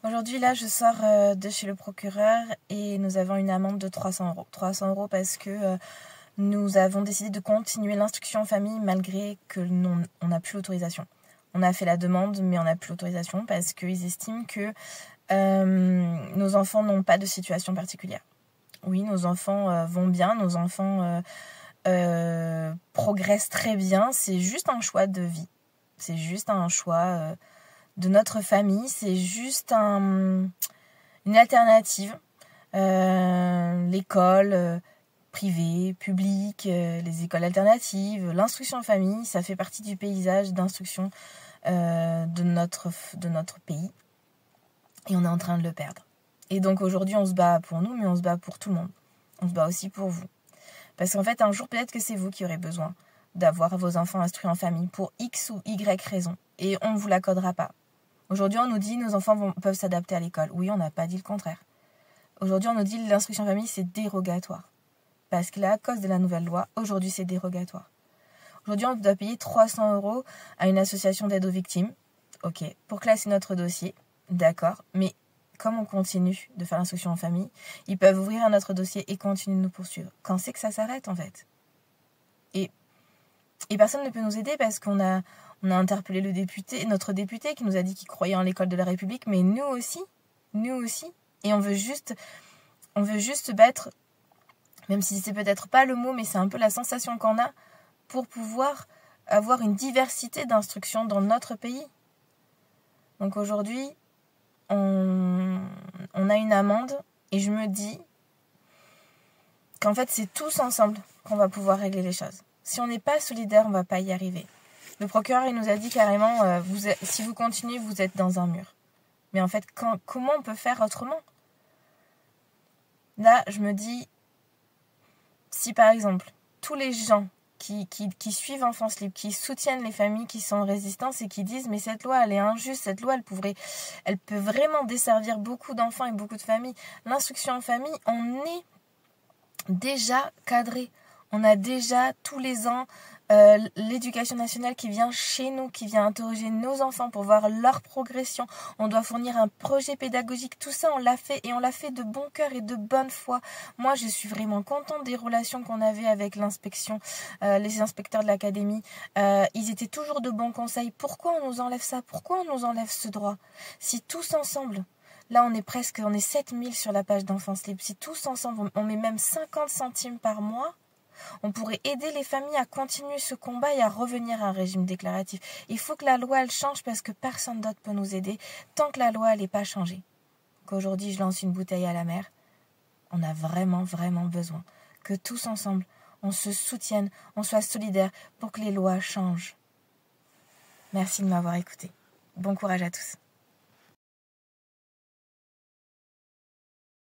Aujourd'hui, là, je sors de chez le procureur et nous avons une amende de 300 €. 300 € parce que nous avons décidé de continuer l'instruction en famille malgré que on n'a plus l'autorisation. On a fait la demande, mais on n'a plus l'autorisation parce qu'ils estiment que nos enfants n'ont pas de situation particulière. Oui, nos enfants vont bien, nos enfants progressent très bien. C'est juste un choix de vie. C'est juste un choix de notre famille. C'est juste une alternative. L'école privée, publique, les écoles alternatives, l'instruction en famille, ça fait partie du paysage d'instruction de notre pays. Et on est en train de le perdre. Et donc aujourd'hui, on se bat pour nous, mais on se bat pour tout le monde. On se bat aussi pour vous. Parce qu'en fait, un jour, peut-être que c'est vous qui aurez besoin d'avoir vos enfants instruits en famille pour X ou Y raison. Et on ne vous l'accordera pas. Aujourd'hui, on nous dit nos enfants peuvent s'adapter à l'école. Oui, on n'a pas dit le contraire. Aujourd'hui, on nous dit l'instruction en famille, c'est dérogatoire. Parce que là, à cause de la nouvelle loi, aujourd'hui, c'est dérogatoire. Aujourd'hui, on doit payer 300 € à une association d'aide aux victimes. Ok, pour classer notre dossier. D'accord, mais comme on continue de faire l'instruction en famille, ils peuvent ouvrir un autre dossier et continuer de nous poursuivre. Quand c'est que ça s'arrête, en fait? Et personne ne peut nous aider parce qu'on a interpellé notre député qui nous a dit qu'il croyait en l'école de la République, mais nous aussi. Et on veut juste se battre, même si c'est peut-être pas le mot, mais c'est un peu la sensation qu'on a, pour pouvoir avoir une diversité d'instruction dans notre pays. Donc aujourd'hui, on a une amende et je me dis qu'en fait c'est tous ensemble qu'on va pouvoir régler les choses. Si on n'est pas solidaire, on va pas y arriver. Le procureur il nous a dit carrément si vous continuez, vous êtes dans un mur. Mais en fait, comment on peut faire autrement? Là, je me dis, si par exemple tous les gens qui suivent Enfance Libre, qui soutiennent les familles qui sont en résistance et qui disent mais cette loi elle est injuste, cette loi elle peut vraiment desservir beaucoup d'enfants et beaucoup de familles. L'instruction en famille, on est déjà cadré. On a déjà tous les ans l'éducation nationale qui vient chez nous, qui vient interroger nos enfants pour voir leur progression. On doit fournir un projet pédagogique. Tout ça, on l'a fait et on l'a fait de bon cœur et de bonne foi. Moi, je suis vraiment contente des relations qu'on avait avec l'inspection, les inspecteurs de l'académie. Ils étaient toujours de bons conseils. Pourquoi on nous enlève ça? Pourquoi on nous enlève ce droit? Si tous ensemble, là on est 7000 sur la page d'Enfance Libre, si tous ensemble, on met même 50 centimes par mois, on pourrait aider les familles à continuer ce combat et à revenir à un régime déclaratif. Il faut que la loi elle change parce que personne d'autre peut nous aider tant que la loi elle n'est pas changée. Donc aujourd'hui je lance une bouteille à la mer. On a vraiment besoin que tous ensemble on se soutienne, on soit solidaires pour que les lois changent. Merci de m'avoir écouté. Bon courage à tous.